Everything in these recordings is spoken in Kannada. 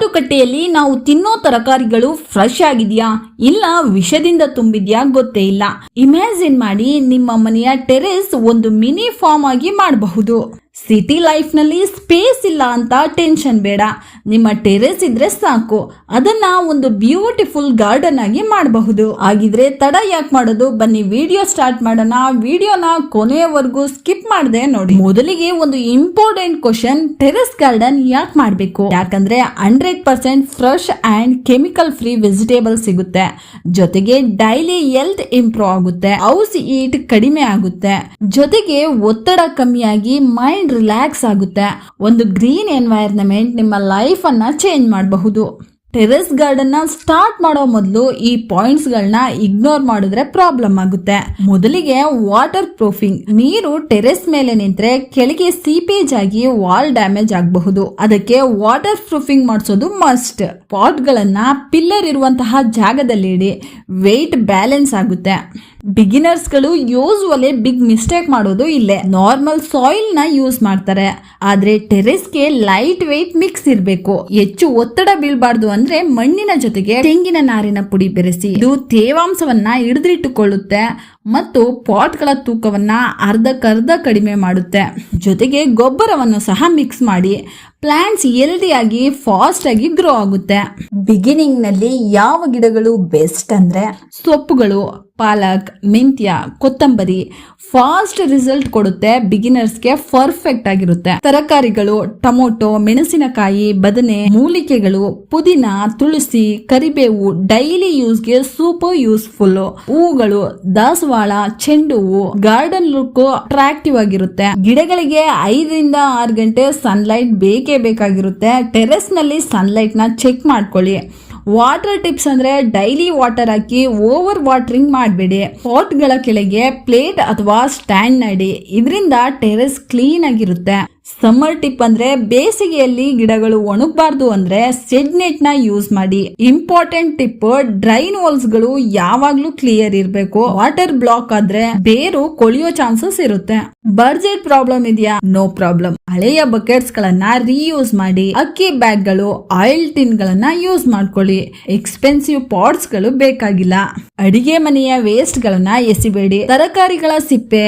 ಮಾರುಕಟ್ಟೆಯಲ್ಲಿ ನಾವು ತಿನ್ನೋ ತರಕಾರಿಗಳು ಫ್ರೆಶ್ ಆಗಿದೆಯಾ ಇಲ್ಲ ವಿಷದಿಂದ ತುಂಬಿದ್ಯಾ ಗೊತ್ತೇ ಇಲ್ಲ. ಇಮ್ಯಾಜಿನ್ ಮಾಡಿ, ನಿಮ್ಮ ಮನೆಯ ಟೆರೆಸ್ ಒಂದು ಮಿನಿ ಫಾರ್ಮ್ ಆಗಿ ಮಾಡಬಹುದು. ಸಿಟಿ ಲೈಫ್ ನಲ್ಲಿ ಸ್ಪೇಸ್ ಇಲ್ಲ ಅಂತ ಟೆನ್ಷನ್ ಬೇಡ. ನಿಮ್ಮ ಟೆರೆಸ್ ಇದ್ರೆ ಸಾಕು, ಅದನ್ನ ಒಂದು ಬ್ಯೂಟಿಫುಲ್ ಗಾರ್ಡನ್ ಆಗಿ ಮಾಡಬಹುದು. ಹಾಗಿದ್ರೆ ತಡ ಯಾಕೆ ಮಾಡೋದು, ಬನ್ನಿ ವಿಡಿಯೋ ಸ್ಟಾರ್ಟ್ ಮಾಡೋಣ. ವಿಡಿಯೋನ ಕೊನೆಯವರೆಗೂ ಸ್ಕಿಪ್ ಮಾಡದೆ ನೋಡಿ. ಮೊದಲಿಗೆ ಒಂದು ಇಂಪಾರ್ಟೆಂಟ್ ಕ್ವಶನ್, ಟೆರೆಸ್ ಗಾರ್ಡನ್ ಯಾಕೆ ಮಾಡಬೇಕು? ಯಾಕಂದ್ರೆ 100% fresh and chemical free vegetable ಸಿಗುತ್ತೆ. ಜೊತೆಗೆ ಡೈಲಿ ಹೆಲ್ತ್ ಇಂಪ್ರೂವ್ ಆಗುತ್ತೆ, ಹೌಸ್ ಹೀಟ್ ಕಡಿಮೆ ಆಗುತ್ತೆ, ಜೊತೆಗೆ ಒತ್ತಡ ಕಮ್ಮಿಯಾಗಿ ಮೈಂಡ್ ರಿಲ್ಯಾಕ್ಸ್ ಆಗುತ್ತೆ. ಒಂದು ಗ್ರೀನ್ ಎನ್ವೈರನ್ಮೆಂಟ್ ನಿಮ್ಮ ಲೈಫ್ ಅನ್ನ ಚೇಂಜ್ ಮಾಡಬಹುದು. ಟೆರೆಸ್ ಗಾರ್ಡನ್ ನ ಸ್ಟಾರ್ಟ್ ಮಾಡೋ ಮೊದಲು ಈ ಪಾಯಿಂಟ್ಸ್ ಗಳನ್ನ ಇಗ್ನೋರ್ ಮಾಡಿದ್ರೆ ಪ್ರಾಬ್ಲಮ್ ಆಗುತ್ತೆ. ಮೊದಲಿಗೆ ವಾಟರ್ ಪ್ರೂಫಿಂಗ್. ನೀರು ಟೆರೆಸ್ ಮೇಲೆ ನಿಂತ್ರೆ ಕೆಳಗೆ ಸೀಪೇಜ್ ಆಗಿ ವಾಲ್ ಡ್ಯಾಮೇಜ್ ಆಗಬಹುದು. ಅದಕ್ಕೆ ವಾಟರ್ ಪ್ರೂಫಿಂಗ್ ಮಾಡಿಸೋದು ಮಸ್ಟ್. ಪಾಟ್ ಗಳನ್ನ ಪಿಲ್ಲರ್ ಇರುವಂತಹ ಜಾಗದಲ್ಲಿ ಇಡಿ, ವೆಯ್ಟ್ ಬ್ಯಾಲೆನ್ಸ್ ಆಗುತ್ತೆ. ಬಿಗಿನರ್ಸ್ ಗಳು ಯೂಸ್ವಲಿ ಬಿಗ್ ಮಿಸ್ಟೇಕ್ ಮಾಡೋದು ಇಲ್ಲೇ. ನಾರ್ಮಲ್ ಸಾಯಿಲ್ ನ ಯೂಸ್ ಮಾಡ್ತಾರೆ, ಆದ್ರೆ ಟೆರೆಸ್ಗೆ ಲೈಟ್ ವೆಯ್ಟ್ ಮಿಕ್ಸ್ ಇರಬೇಕು. ಹೆಚ್ಚು ಒತ್ತಡ ಬೀಳಬಾರ್ದು ಅಂದ್ರೆ ಮಣ್ಣಿನ ಜೊತೆಗೆ ತೆಂಗಿನ ನಾರಿನ ಪುಡಿ ಬೆರೆಸಿ. ಇದು ತೇವಾಂಶವನ್ನ ಹಿಡಿದಿಟ್ಟುಕೊಳ್ಳುತ್ತೆ ಮತ್ತು ಪಾಟ್ಗಳ ತೂಕವನ್ನ ಅರ್ಧಕ್ಕರ್ಧ ಕಡಿಮೆ ಮಾಡುತ್ತೆ. ಜೊತೆಗೆ ಗೊಬ್ಬರವನ್ನು ಸಹ ಮಿಕ್ಸ್ ಮಾಡಿ ಪ್ಲಾಂಟ್ಸ್ ಹೆಲ್ದಿಯಾಗಿ ಫಾಸ್ಟ್ ಆಗಿ ಗ್ರೋ ಆಗುತ್ತೆ. ಬಿಗಿನಿಂಗ್ ನಲ್ಲಿ ಯಾವ ಗಿಡಗಳು ಬೆಸ್ಟ್ ಅಂದ್ರೆ ಸೊಪ್ಪುಗಳು, ಪಾಲಕ್, ಮೆಂತ್ಯ, ಕೊತ್ತಂಬರಿ ಫಾಸ್ಟ್ ರಿಸಲ್ಟ್ ಕೊಡುತ್ತೆ. ಬಿಗಿನರ್ಸ್ಗೆ ಪರ್ಫೆಕ್ಟ್ ಆಗಿರುತ್ತೆ. ತರಕಾರಿಗಳು ಟೊಮೊಟೊ, ಮೆಣಸಿನಕಾಯಿ, ಬದನೆ, ಮೂಲಿಕೆಗಳು, ಪುದೀನ, ತುಳಸಿ, ಕರಿಬೇವು ಡೈಲಿ ಯೂಸ್ಗೆ ಸೂಪರ್ ಯೂಸ್ಫುಲ್. ಹೂಗಳು, ದಾಸವಾಳ, ಚೆಂಡು ಹೂವು ಗಾರ್ಡನ್ ಲುಕ್ ಅಟ್ರಾಕ್ಟಿವ್ ಆಗಿರುತ್ತೆ. ಗಿಡಗಳಿಗೆ 5 ರಿಂದ 6 ಗಂಟೆ ಸನ್ಲೈಟ್ ಬೇಕೇ ಬೇಕಾಗಿರುತ್ತೆ. ಟೆರೆಸ್ ನಲ್ಲಿ ಸನ್ಲೈಟ್ ನ ಚೆಕ್ ಮಾಡ್ಕೊಳ್ಳಿ. ವಾಟರ್ ಟಿಪ್ಸ್ ಅಂದ್ರೆ ಡೈಲಿ ವಾಟರ್ ಹಾಕಿ ಓವರ್ ವಾಟರಿಂಗ್ ಮಾಡಬೇಡಿ. ಪಾಟ್ ಗಳ ಕೆಳಗೆ ಪ್ಲೇಟ್ ಅಥವಾ ಸ್ಟ್ಯಾಂಡ್ ನಡಿ, ಇದರಿಂದ ಟೆರೆಸ್ ಕ್ಲೀನ್ ಆಗಿರುತ್ತೆ. ಸಮ್ಮರ್ ಟಿಪ್ ಅಂದ್ರೆ ಬೇಸಿಗೆಯಲ್ಲಿ ಗಿಡಗಳು ಒಣಗಬಾರ್ದು ಅಂದ್ರೆ ಶೆಡ್ ನೆಟ್ ನ ಯೂಸ್ ಮಾಡಿ. ಇಂಪಾರ್ಟೆಂಟ್ ಟಿಪ್, ಡ್ರೈನ್ ಹೋಲ್ಸ್ ಗಳು ಯಾವಾಗ್ಲೂ ಕ್ಲಿಯರ್ ಇರಬೇಕು. ವಾಟರ್ ಬ್ಲಾಕ್ ಆದ್ರೆ ಬೇರು ಕೊಳಿಯೋ ಚಾನ್ಸಸ್ ಇರುತ್ತೆ. ಬಡ್ಜೆಟ್ ಪ್ರಾಬ್ಲಮ್ ಇದೆಯಾ? No problem. ಹಳೆಯ ಬಕೆಟ್ಸ್ ಗಳನ್ನ ರೀಯೂಸ್ ಮಾಡಿ. ಅಕ್ಕಿ ಬ್ಯಾಗ್ ಗಳು, ಆಯಿಲ್ ಟಿನ್ ಗಳನ್ನ ಯೂಸ್ ಮಾಡ್ಕೊಳ್ಳಿ. ಎಕ್ಸ್ಪೆನ್ಸಿವ್ ಪಾಟ್ಸ್ ಗಳು ಬೇಕಾಗಿಲ್ಲ. ಅಡಿಗೆ ಮನೆಯ ವೇಸ್ಟ್ ಗಳನ್ನ ಎಸಿಬೇಡಿ. ತರಕಾರಿಗಳ ಸಿಪ್ಪೆ,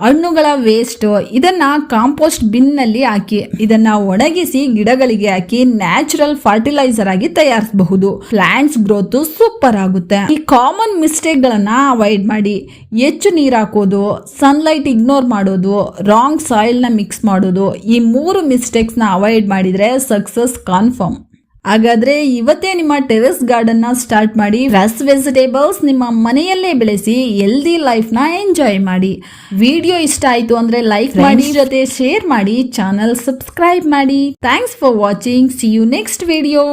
ಹಣ್ಣುಗಳ ವೇಸ್ಟ್ ಇದನ್ನ ಕಾಂಪೋಸ್ಟ್ ಬಿನ್ ನಲ್ಲಿ ಹಾಕಿ. ಇದನ್ನ ಒಣಗಿಸಿ ಗಿಡಗಳಿಗೆ ಹಾಕಿ ನ್ಯಾಚುರಲ್ ಫರ್ಟಿಲೈಸರ್ ಆಗಿ ತಯಾರಿಸಬಹುದು. ಪ್ಲಾಂಟ್ಸ್ ಗ್ರೋತ್ ಸೂಪರ್ ಆಗುತ್ತೆ. ಈ ಕಾಮನ್ ಮಿಸ್ಟೇಕ್ ಗಳನ್ನ ಅವಾಯ್ಡ್ ಮಾಡಿ. ಹೆಚ್ಚು ನೀರು ಹಾಕೋದು, ಸನ್ಲೈಟ್ ಇಗ್ನೋರ್ ಮಾಡೋದು, ರಾಂಗ್ ಸಾಯಿಲ್ ನ ಮಿಕ್ಸ್ ಮಾಡೋದು, ಈ 3 ಮಿಸ್ಟೇಕ್ಸ್ ನ ಅವಾಯ್ಡ್ ಮಾಡಿದ್ರೆ ಸಕ್ಸಸ್ ಕನ್ಫರ್ಮ್. ಹಾಗಾದ್ರೆ ಇವತ್ತೇ ನಿಮ್ಮ ಟೆರೆಸ್ ಗಾರ್ಡನ್ ನ ಸ್ಟಾರ್ಟ್ ಮಾಡಿ. ಫ್ರೆಶ್ ವೆಜಿಟೇಬಲ್ಸ್ ನಿಮ್ಮ ಮನೆಯಲ್ಲೇ ಬೆಳೆಸಿ ಹೆಲ್ದಿ ಲೈಫ್ ನ ಎಂಜಾಯ್ ಮಾಡಿ. ವಿಡಿಯೋ ಇಷ್ಟ ಆಯ್ತು ಅಂದ್ರೆ ಲೈಕ್ ಮಾಡಿ, ಜೊತೆ ಶೇರ್ ಮಾಡಿ, ಚಾನಲ್ ಸಬ್ಸ್ಕ್ರೈಬ್ ಮಾಡಿ. Thanks for watching. See you next video.